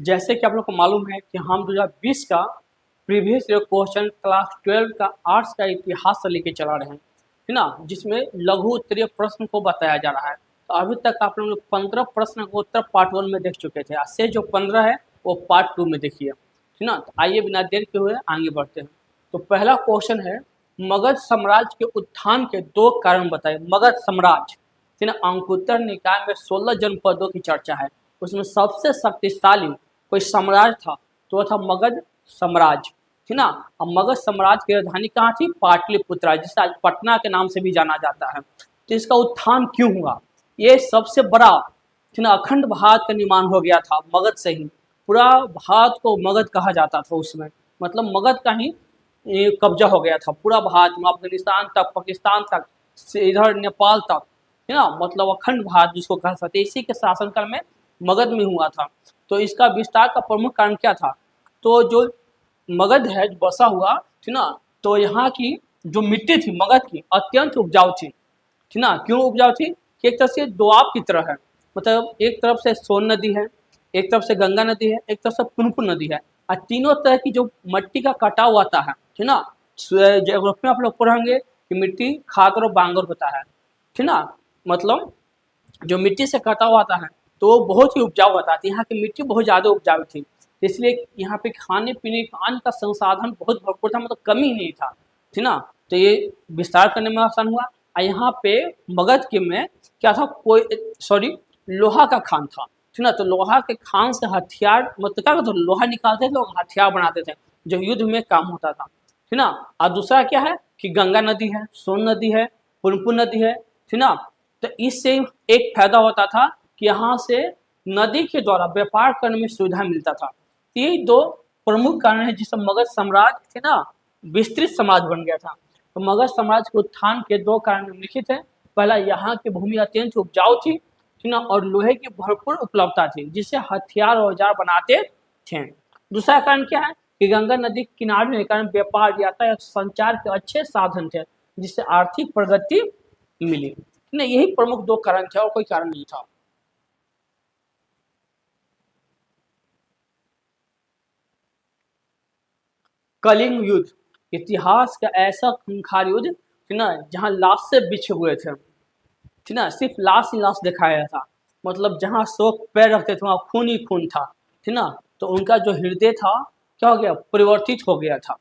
जैसे कि आप लोग को मालूम है कि हम 2020 का प्रीवियस ईयर क्वेश्चन क्लास 12 का आर्ट्स का इतिहास से लेके चला रहे हैं, है ना, जिसमें लघु उत्तरीय प्रश्न को बताया जा रहा है। तो अभी तक आप लोग 15 प्रश्न को उत्तर पार्ट 1 में देख चुके थे, आज से जो 15 है वो पार्ट 2 में देखिए, है ना। तो आइए बिना देर के हुए आगे बढ़ते हैं। तो पहला क्वेश्चन है, मगध साम्राज्य के उत्थान के 2 कारण बताए। मगध साम्राज्य, है ना, अंकुतर निकाय में 16 जनपदों की चर्चा है, उसमें सबसे शक्तिशाली कोई साम्राज्य था तो वह था मगध साम्राज्य, है ना। अब मगध साम्राज्य की राजधानी कहाँ थी? पाटलिपुत्रा, जिसे आज पटना के नाम से भी जाना जाता है। तो इसका उत्थान क्यों हुआ? ये सबसे बड़ा, है ना, अखंड भारत का निर्माण हो गया था मगध से ही। पूरा भारत को मगध कहा जाता था उसमें, मतलब मगध का ही कब्जा हो गया था पूरा भारत में, अफगानिस्तान तक, पाकिस्तान तक, इधर नेपाल तक, है ना, मतलब अखंड भारत जिसको कह सकते हैं। इसी के शासनकाल में मगध में हुआ था। तो इसका विस्तार का प्रमुख कारण क्या था? तो जो मगध है जो बसा हुआ, थी ना, तो यहाँ की जो मिट्टी थी मगध की अत्यंत उपजाऊ थी ना। क्यों उपजाऊ थी? कि एक तरफ से दोआब की तरह है, मतलब एक तरफ से सोन नदी है, एक तरफ से गंगा नदी है, एक तरफ से पुनपुन नदी है, और तीनों तरह की जो मिट्टी का कटाव आता है ना। ज्योग्राफी में आप लोग पढ़ेंगे कि मिट्टी खाद और बांगर होता है ना, मतलब जो मिट्टी से कटा हुआ आता है तो वो बहुत ही उपजाऊ होता है। यहाँ की मिट्टी बहुत ज़्यादा उपजाऊ थी, इसलिए यहाँ पे खाने पीने का अन्न का संसाधन बहुत भरपूर था, मतलब कमी नहीं था, है ना। तो ये विस्तार करने में आसान हुआ। और यहाँ पे मगध के में क्या था, कोई सॉरी लोहा का खान था, है ना। तो लोहा के खान से हथियार, मतलब क्या करते, लोहा निकालते थे लोग, हथियार बनाते थे जो युद्ध में काम होता था, है ना। और दूसरा क्या है कि गंगा नदी है, सोन नदी है, पुनपुन नदी है ना। तो इससे एक फायदा होता था कि यहाँ से नदी के द्वारा व्यापार करने में सुविधा मिलता था। यही 2 प्रमुख कारण है जिससे मगध साम्राज्य थे ना विस्तृत समाज बन गया था। तो मगध साम्राज्य के उत्थान के 2 कारण निम्नलिखित है। पहला, यहाँ की भूमि अत्यंत उपजाऊ थी ना, और लोहे की भरपूर उपलब्धता थी जिससे हथियार और औजार बनाते थे। दूसरा कारण क्या है कि गंगा नदी के किनारे होने के कारण व्यापार, यातायात, संचार के अच्छे साधन थे जिससे आर्थिक प्रगति मिली। नहीं, यही प्रमुख 2 कारण थे और कोई कारण नहीं था। कलिंग युद्ध इतिहास का ऐसा खूंखार युद्ध थी ना जहां लाश से बिछे हुए थे, थी ना, सिर्फ लाश ही लाश दिखाया था, मतलब जहां शोक पैर रखते थे वहां खून ही खून था, थी ना। तो उनका जो हृदय था क्या हो गया, परिवर्तित हो गया था।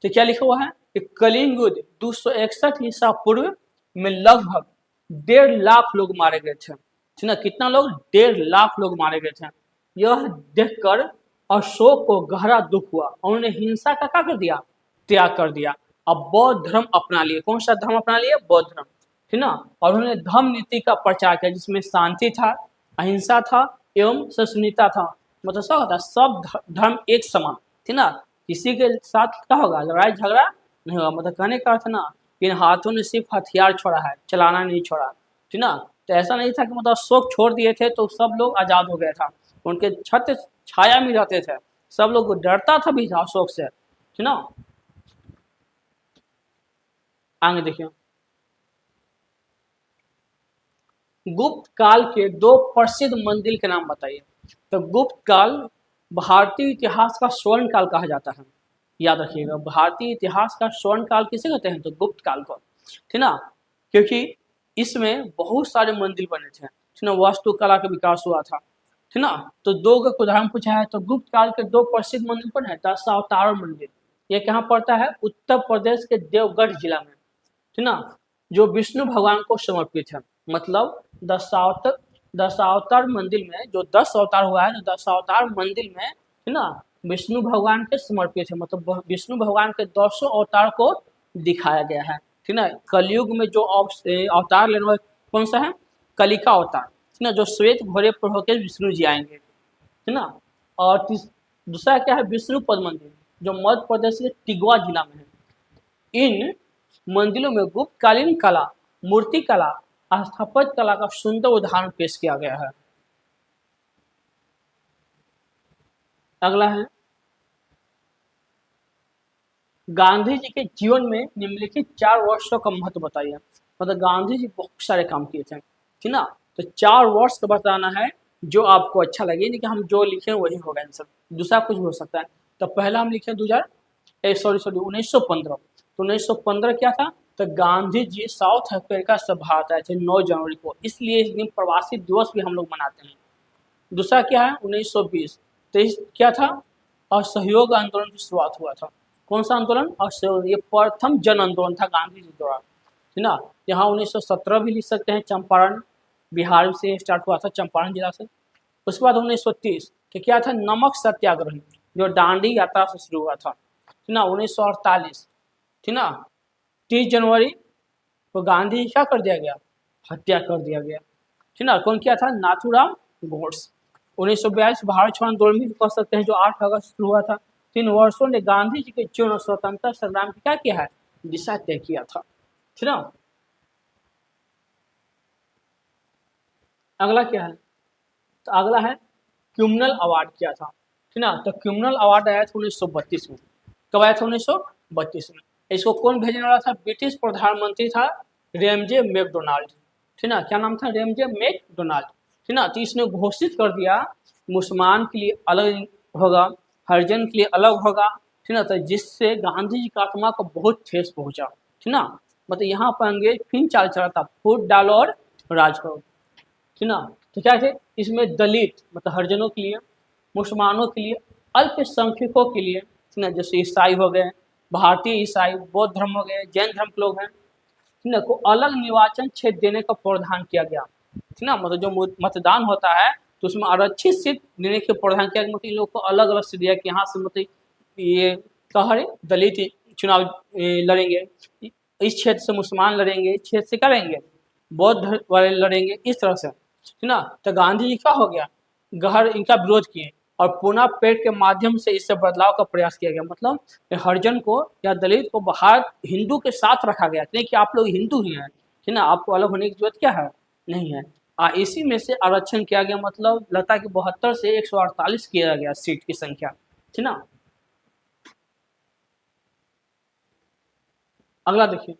तो क्या लिखा हुआ है कि कलिंग युद्ध 261 ईसा पूर्व में लगभग 1.5 लाख लोग मारे गए थे, ना। कितना लोग? 1.5 लाख लोग मारे गए थे। यह देखकर अशोक को गहरा दुख हुआ और उन्होंने हिंसा का क्या कर दिया? त्याग कर दिया। अब बौद्ध धर्म अपना लिए। कौन सा धर्म अपना लिए? बौद्ध धर्म, है ना। और उन्होंने धम्म नीति का प्रचार किया जिसमें शांति था, अहिंसा था एवं सहिष्णुता था। मतलब सब होता, सब धर्म एक समान, है ना। किसी के साथ क्या होगा? लड़ाई झगड़ा नहीं होगा। मतलब कहने का अर्थ ना इन हाथों ने सिर्फ हथियार छोड़ा है, चलाना नहीं छोड़ा, है ना। तो ऐसा नहीं था कि मतलब अशोक छोड़ दिए थे तो सब लोग आजाद हो गया था, उनके छत्र छाया में रहते थे, सब लोग डरता था भी था अशोक से, है ना। आगे देखिए, गुप्त काल के 2 प्रसिद्ध मंदिर के नाम बताइए। तो गुप्त काल भारतीय इतिहास का स्वर्ण काल कहा जाता है, याद रखिएगा। भारतीय इतिहास का स्वर्ण काल किसे कहते हैं? तो गुप्त काल को, है ना। क्योंकि इसमें बहुत सारे मंदिर बने थे, है ना, वास्तुकला का विकास हुआ था, है ना। तो 2 का उदाहरण पूछा है, तो गुप्त काल के 2 प्रसिद्ध मंदिर कौन है? दशावतार मंदिर, ये कहाँ पड़ता है? उत्तर प्रदेश के देवगढ़ जिला में, है ना, जो विष्णु भगवान को समर्पित है। मतलब दशावतार मंदिर में जो 10 अवतार हुआ है, तो दशावतार मंदिर में, है ना, विष्णु भगवान के समर्पित है। मतलब विष्णु भगवान के 200 अवतार को दिखाया गया है, ठीक है। कलयुग में जो अवतार लेने वाला कौन सा है? कलिका अवतार, है ना, जो श्वेत घोड़े पर होकर विष्णु जी आएंगे, है ना। और दूसरा क्या है? विष्णु पद मंदिर, जो मध्य प्रदेश के टिगवा जिला में है। इन मंदिरों में गुप्तकालीन कला, मूर्ति कला, स्थापत्य कला का सुंदर उदाहरण पेश किया गया है। अगला है, गांधी जी के जीवन में निम्नलिखित 4 वर्षों का महत्व बताइए। मतलब गांधी जी बहुत सारे काम किए थे, ठीक ना। तो 4 वर्ष का बताना है जो आपको अच्छा लगे, नहीं कि हम जो लिखे वही होगा आंसर, दूसरा कुछ भी हो सकता है। तो पहला हम लिखे 1915। तो 1915 क्या था, तो गांधी जी साउथ अफ्रीका से भारत आए थे 9 जनवरी को, इसलिए इस दिन प्रवासी दिवस भी हम लोग मनाते हैं। दूसरा क्या है 1920, तो इस क्या था, असहयोग आंदोलन की शुरुआत हुआ था। कौन सा आंदोलन, असहयोग, ये प्रथम जन आंदोलन था गांधी जी द्वारा, है ना। यहाँ 1917 भी लिख सकते हैं, चंपारण बिहार से स्टार्ट हुआ था, चंपारण जिला से। उसके बाद 1930 कि क्या था, नमक सत्याग्रह, जो दांडी यात्रा से शुरू हुआ था, है ना। 1948, ठीक ना, 30 जनवरी को गांधी जी क्या कर दिया गया, हत्या कर दिया गया, ठीक ना। कौन किया था, नाथूराम गोड्स। 1942 भारत छोड़ो आंदोलन भी कह सकते हैं, जो 8 अगस्त शुरू हुआ था। 3 वर्षों ने गांधी जी के जीवन और स्वतंत्रता संग्राम की क्या किया है, दिशा तय किया था, ठीक ना। अगला क्या है, तो अगला है क्रिमिनल अवार्ड क्या था, ठीक ना। तो क्रिमिनल अवार्ड आया था 1932 में। कब आया था, 1932 में। इसको कौन भेजने वाला था, ब्रिटिश प्रधानमंत्री था रेमजे मैकडोनाल्ड, ठीक ना। क्या नाम था, रेमजे मैकडोनाल्ड, ठीक ना। तो इसने घोषित कर दिया मुसलमान के लिए अलग होगा, हरिजन के लिए अलग होगा, ठीक ना। तो जिससे गांधी जी की आत्मा को बहुत ठेस पहुंचा, ठीक ना। मतलब यहाँ पर अंग्रेज फिर चाल चला था, फूट डालो और राज करो, ठीक ना। तो क्या थे इसमें, दलित मतलब हरिजनों के लिए, मुसलमानों के लिए, अल्पसंख्यकों के लिए, ठीक ना, जैसे ईसाई हो गए, भारतीय ईसाई, बौद्ध धर्म हो गए, जैन धर्म के लोग हैं, ठीक ना, को अलग निर्वाचन क्षेत्र देने का प्रावधान किया गया, ठीक ना। मतलब जो मतदान होता है तो उसमें आरक्षित सीट देने का प्रावधान किया गया, मतलब इन लोग को अलग अलग से दिया कि यहाँ से मतलब ये शहर दलित चुनाव लड़ेंगे, इस क्षेत्र से मुसलमान लड़ेंगे, इस क्षेत्र से करेंगे बौद्ध वाले लड़ेंगे, इस तरह से, ठीक ना। तो गांधी जी क्या हो गया, गहर इनका विरोध किए और पुनः पेड़ के माध्यम से इससे बदलाव का प्रयास किया गया। मतलब हरिजन को या दलित को बाहर हिंदू के साथ रखा गया, नहीं कि आप लोग हिंदू ही हैं, ठीक ना, आपको अलग होने की जरूरत क्या है, नहीं है। इसी में से आरक्षण किया गया, मतलब लगता कि 72 से 148 किया गया सीट की संख्या, ठीक ना। अगला देखिए,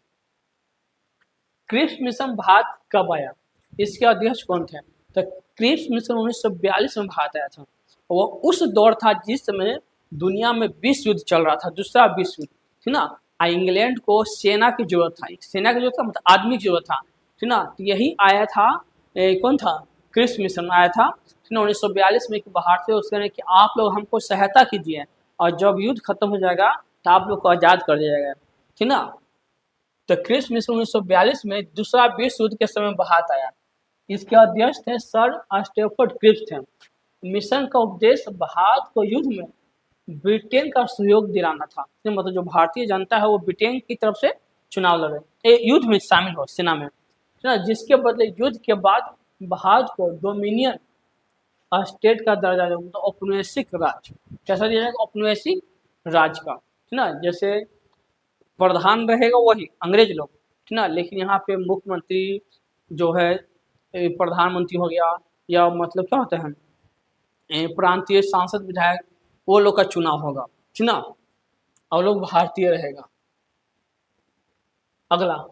क्रिप्स मिशन भारत कब आया, इसके अध्यक्ष कौन थे, तो क्रिप्स मिशन 1942 में भारत आया था। वो उस दौर था जिस समय दुनिया में विश्व युद्ध चल रहा था, दूसरा विश्व युद्ध, ठीक ना। इंग्लैंड को सेना की जरूरत था, सेना की जरूरत था, मतलब आदमी की जरूरत था, ठीक ना। तो यही आया था, कौन था, क्रिप्स मिशन आया था, ठीक ना, 1942 में बाहर से उसने कि आप लोग हमको सहायता कीजिए और जब युद्ध खत्म हो जाएगा तो आप लोग को आज़ाद कर दिया जाएगा, ठीक ना। तो क्रिप्स मिशन 1942 में दूसरा विश्व युद्ध के समय भारत आया। इसके अध्यक्ष थे सर स्टेफर्ड क्रिप्स थे। मिशन का उद्देश्य भारत को युद्ध में ब्रिटेन का सहयोग दिलाना था, मतलब जो भारतीय जनता है वो ब्रिटेन की तरफ से चुनाव लड़े, युद्ध में शामिल हो सेना में, जिसके बदले युद्ध के बाद भारत को डोमिनियन स्टेट का दर्जा, मतलब औपनिवेशिक राज, कैसा दिया जाएगा, औपनिवेशिक राज का, है ना। जैसे प्रधान रहेगा वही अंग्रेज लोग, ठीक ना, लेकिन यहाँ पे मुख्यमंत्री जो है, प्रधानमंत्री हो गया, या मतलब क्या होता है, प्रांतीय सांसद विधायक, वो लोग का चुनाव होगा, ठीक ना, और लोग भारतीय रहेगा। अगला,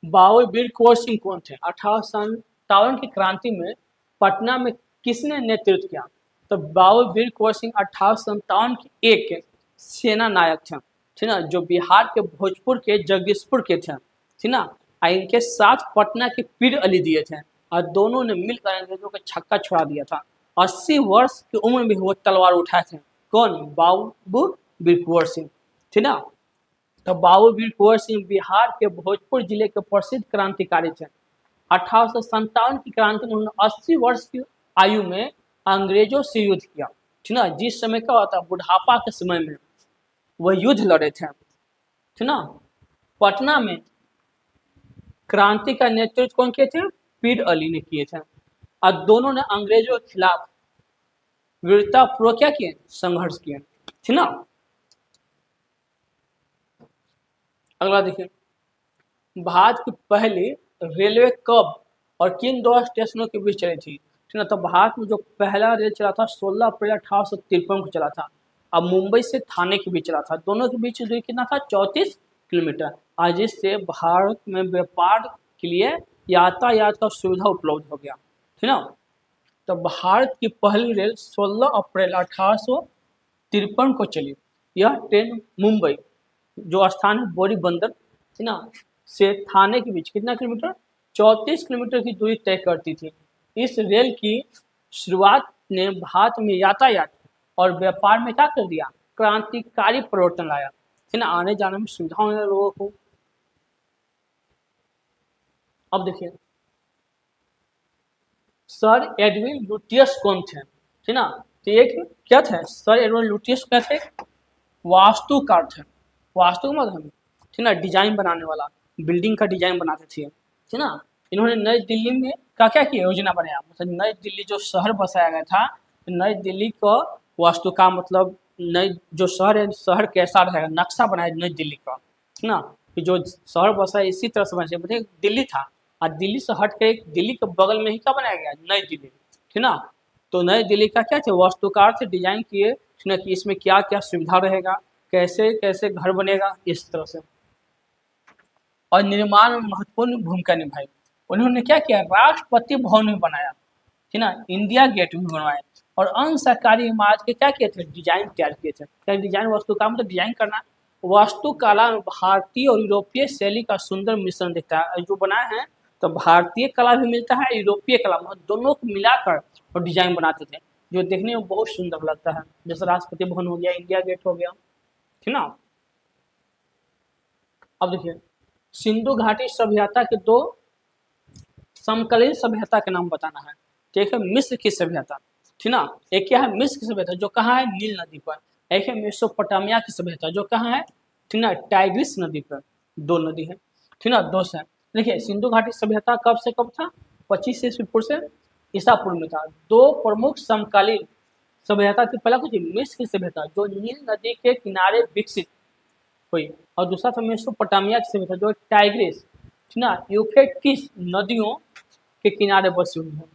बाबू वीर कुंवर सिंह कौन थे, 1857 की क्रांति में पटना में किसने नेतृत्व किया, तो बाबू वीर कुंवर सिंह 1857 के एक सेना नायक थे, ठीक ना, जो बिहार के भोजपुर के जगदीशपुर के थे, ठीक ना। इनके साथ पटना के पीर अली दिए थे और दोनों ने मिलकर अंग्रेजों का छक्का छुड़ा दिया था। 80 वर्ष की उम्र में वो तलवार उठाए थे, कौन, बाबू वीर कुंवर सिंह, ठीक ना। तो बाबू वीर कुंवर सिंह बिहार के भोजपुर जिले के प्रसिद्ध क्रांतिकारी थे। 1857 की क्रांति में उन्होंने 80 वर्ष की आयु में अंग्रेजों से युद्ध किया, ठीक ना। जिस समय क्या होता बुढ़ापा के समय में वह युद्ध लड़े थे, ठीक ना। पटना में क्रांति का नेतृत्व कौन किए थे, पीर अली ने किए थे और दोनों ने अंग्रेजों के खिलाफ वीरतापूर्वक क्या किए, संघर्ष किए, ठीक ना। अगला देखिए, भारत की पहली रेलवे कब और किन दो स्टेशनों के बीच चली थी, ठीक ना। तो भारत में जो पहला रेल चला था 16 अप्रैल 1853 को चला था, अब मुंबई से थाने के बीच चला था, दोनों के बीच दूरी कितना था, 34 किलोमीटर, और जिससे भारत में व्यापार के लिए यातायात का सुविधा उपलब्ध हो गया, है ना। तो भारत की पहली रेल 16 अप्रैल 1853 को चली। यह ट्रेन मुंबई, जो स्थान है बोरी बंदर, है ना, से थाने के बीच कितना किलोमीटर, 34 किलोमीटर की दूरी तय करती थी। इस रेल की शुरुआत ने भारत में यातायात और व्यापार में क्या कर दिया, क्रांतिकारी परिवर्तन लाया, है ना, आने जाने में सुविधा होने लगा लोगों को। अब देखिए सर एडविन लुटियस कौन थे, है ना। तो एक क्या थे, सर एडविन लुटियस क्या थे, वास्तुकार थे। वास्तु मतलब है ना डिजाइन बनाने वाला, बिल्डिंग का डिजाइन बनाते थे, है ना। इन्होंने नई दिल्ली में क्या क्या किया, योजना बनाया, मतलब नई दिल्ली जो शहर बसाया गया था, नई दिल्ली को वास्तु का मतलब नई जो शहर है, शहर कैसा रहेगा, नक्शा बनाया नई दिल्ली का, है ना। कि जो शहर बसा है इसी तरह से बना, मतलब दिल्ली था और दिल्ली से हट के दिल्ली के बगल में ही क्या बनाया गया, नई दिल्ली, है ना। तो नई दिल्ली का क्या थे, वास्तुकार से डिजाइन किए, है ना, कि इसमें क्या क्या सुविधा रहेगा, कैसे कैसे घर बनेगा, इस तरह से। और निर्माण में महत्वपूर्ण भूमिका निभाई। उन्होंने क्या किया, राष्ट्रपति भवन भी बनाया, है ना, इंडिया गेट भी बनवाया, और अन्य सरकारी इमारत के क्या किए थे, डिजाइन तैयार किए थे। क्या डिजाइन, वास्तु का मतलब डिजाइन करना। वास्तुकला में भारतीय और यूरोपीय शैली का सुंदर मिश्रण दिखता है, जो बनाया है तो भारतीय कला भी मिलता है, यूरोपीय कला, मतलब दोनों को मिलाकर और डिजाइन बनाते थे, जो देखने में बहुत सुंदर लगता है। जैसे राष्ट्रपति भवन हो गया, इंडिया गेट हो गया, है ना। अब देखिए सिंधु घाटी सभ्यता के दो समकालीन सभ्यता के नाम बताना है। ठीक है, मिस्र की सभ्यता, ठीक ना। एक क्या है, मिस्र की सभ्यता जो कहाँ है, नील नदी पर। एक है मेसोपोटामिया की सभ्यता जो कहाँ है, ठीक ना, टाइग्रिस नदी पर। दो नदी है, ठीक ना, दो से। देखिए सिंधु घाटी सभ्यता कब से कब था, 25 ईस्वी पूर्व से ईसा पूर्व में था। दो प्रमुख समकालीन सभ्यता थी, पहला कुछ मिस्र की सभ्यता जो नील नदी के किनारे विकसित हुई, और दूसरा था मेसोपोटामिया की सभ्यता जो टाइग्रिस, ठीक ना, यूफ्रेटिस नदियों के किनारे बसी हुई है।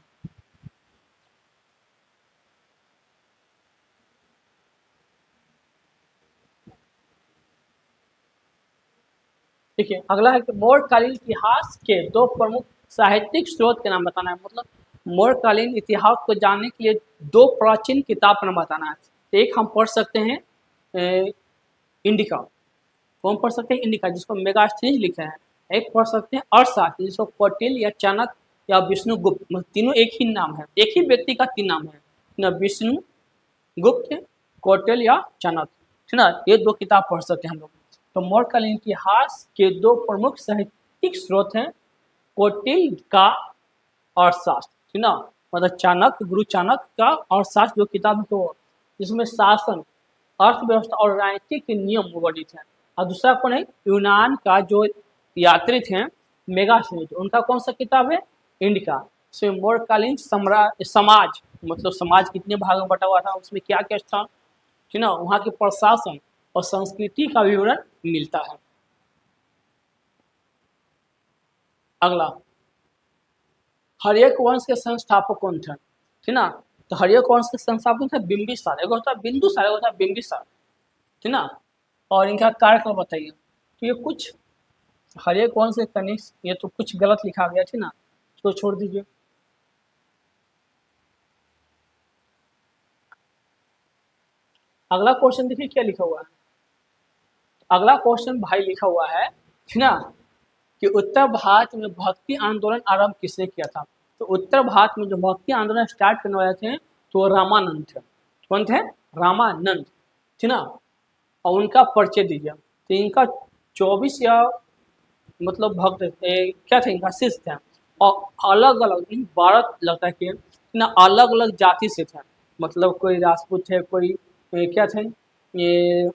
देखिए अगला है कि मौर्यकालीन इतिहास के दो प्रमुख साहित्यिक स्रोत के नाम बताना है। मतलब मौर्यकालीन इतिहास को जानने के लिए दो प्राचीन किताब का नाम बताना है। एक हम पढ़ सकते हैं इंडिका, कौन पढ़ सकते हैं, इंडिका जिसको मेगास्थनीज लिखे हैं। एक पढ़ सकते हैं अर्थशास्त्र जिसको कौटिल्य या चाणक्य या विष्णुगुप्त, मतलब तीनों एक ही नाम है, एक ही व्यक्ति का तीन नाम है ना, विष्णु गुप्त, कौटिल्य या चाणक्य, ठीक ना। ये दो किताब पढ़ सकते हैं हम लोग। तो मौर्यकालीन इतिहास के दो प्रमुख साहित्यिक स्रोत हैं, कौटिल्य का अर्थशास्त्र, ठीक ना, मतलब चाणक्य, गुरु चाणक्य का अर्थशास्त्र जो किताब है, तो जिसमें शासन, अर्थव्यवस्था और राजनीतिक के नियम वर्णित हैं। और दूसरा कौन है, यूनान का जो यात्री थे मेगास्थनीज, उनका कौन सा किताब है, इंडिका। इसमें मौर्यकालीन समाज, मतलब समाज कितने भागों में बटा हुआ था, उसमें क्या क्या था, ठीक ना, वहाँ के प्रशासन और संस्कृति का विवरण मिलता है। अगला हर्यक वंश के संस्थापक कौन थे, ठीक ना। तो हर्यक वंश के संस्थापक थे बिंबिसार, एक होता है बिंदुसार, एक होता है बिंबिसार, ठीक ना। और इनका कार्यकाल बताइए। तो ये कुछ हर्यक वंश के कनिष्क, ये तो कुछ गलत लिखा गया, ठीक ना, इसको छोड़ दीजिए। अगला क्वेश्चन देखिए क्या लिखा हुआ है। अगला क्वेश्चन भाई लिखा हुआ है, ठीक ना, कि उत्तर भारत में भक्ति आंदोलन आरंभ किसने किया था। तो उत्तर भारत में जो भक्ति आंदोलन स्टार्ट करने वाले थे तो रामानंद थे। कौन थे, रामानंद, ठीक ना। और उनका परिचय दीजिए। तो इनका 24 या मतलब भक्त क्या थे, इनका शिष्य थे, और अलग अलग इन 12 लगता है कि ना अलग अलग जाति से थे। मतलब कोई राजपूत थे, कोई क्या थे, ये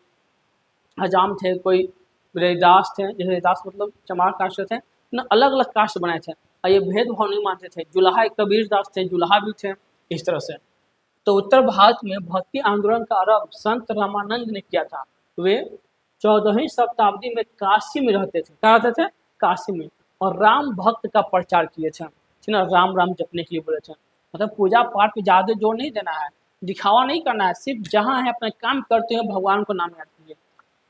हजाम थे, कोई रैदास थे, जैसे रैदास मतलब चमार कास्ट थे ना, अलग अलग कास्ट बनाए थे। और ये भेदभाव नहीं मानते थे। जुलाहा कबीर दास थे, जुलाहा भी थे, इस तरह से। तो उत्तर भारत में भक्ति आंदोलन का आरंभ संत रामानंद ने किया था। वे 14वीं शताब्दी में काशी में रहते थे, क्या रहते थे, काशी में, और राम भक्त का प्रचार किए थे, ठीक ना, राम राम जपने के लिए बोले थे। मतलब पूजा पाठ पे ज्यादा जोर नहीं देना है, दिखावा नहीं करना है, सिर्फ जहाँ है अपना काम करते हैं, भगवान को नाम याद कीजिए।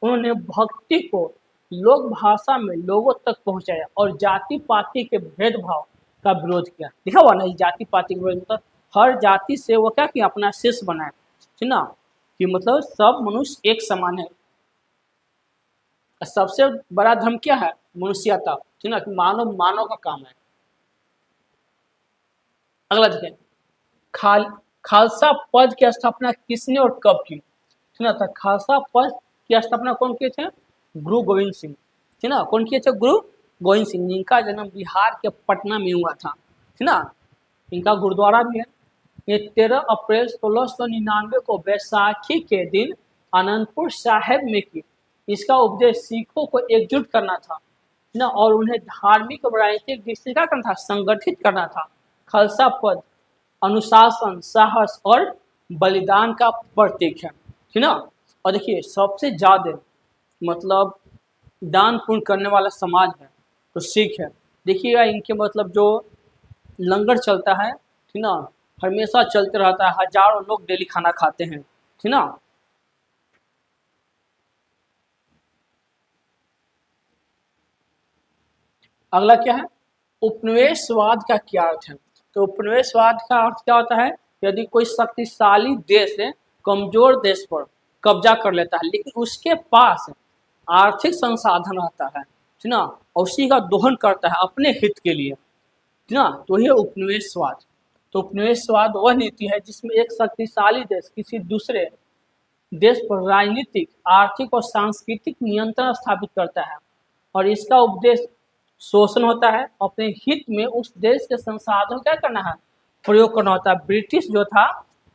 उन्होंने भक्ति को लोक भाषा में लोगों तक पहुंचाया और जाति पाति के भेदभाव का विरोध किया। लिखा हुआ ना, जाति पाति का विरोध, मतलब हर जाति से वो क्या किया, अपना शिष्य बनाए, ठीक ना, कि मतलब सब मनुष्य एक समान है। सबसे बड़ा धर्म क्या है, मनुष्यता, ठीक ना, मानव मानव का काम है। अगला देखें, खालसा पद की स्थापना किसने और कब की, ठीक ना, तो खालसा पद की स्थापना कौन किए थे, गुरु गोविंद सिंह, ठीक ना, कौन किए थे, गुरु गोविंद सिंह, जिनका जन्म बिहार के पटना में हुआ था, ठीक ना, इनका गुरुद्वारा भी है। ये 13 अप्रैल 1699 को बैसाखी के दिन आनंदपुर साहिब में की। इसका उपदेश सिखों को एकजुट करना था ना, और उन्हें धार्मिक और राजनीतिक दृष्टि का करना था, संगठित करना था। खालसा पद अनुशासन, साहस और बलिदान का प्रतीक है, ठीक ना। और देखिए सबसे ज्यादा मतलब दान पुण्य करने वाला समाज है तो सिख है। देखिएगा इनके मतलब जो लंगर चलता है, ठीक ना, हमेशा चलते रहता है, हजारों लोग डेली खाना खाते हैं, ठीक ना। अगला क्या है, उपनिवेशवाद का क्या अर्थ है, तो उपनिवेशवाद का अर्थ क्या होता है, यदि कोई शक्तिशाली देश है कमजोर देश पर कब्जा कर लेता है, लेकिन उसके पास आर्थिक संसाधन आता है, ठीक ना, और उसी का दोहन करता है अपने हित के लिए, ठीक ना, तो ये उपनिवेशवाद। तो उपनिवेशवाद वह नीति है जिसमें एक शक्तिशाली देश किसी दूसरे देश पर राजनीतिक, आर्थिक और सांस्कृतिक नियंत्रण स्थापित करता है, और इसका उद्देश्य शोषण होता है, अपने हित में उस देश के संसाधन क्या करना है, प्रयोग करना होता है। ब्रिटिश जो था,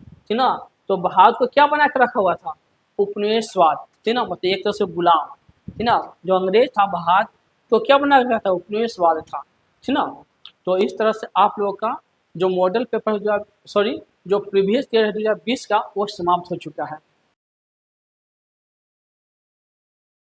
ठीक ना, तो भारत को क्या बना के रखा हुआ था, उपनिवेशवाद, ठीक ना, मतलब एक तरह से गुलाम, ठीक ना, जो अंग्रेज था भारत तो क्या बना के रखा था, उपनिवेशवाद था, ठीक ना। तो इस तरह से आप लोगों का जो मॉडल पेपर जो सॉरी जो प्रीवियस ईयर 2020 का वो समाप्त हो चुका है।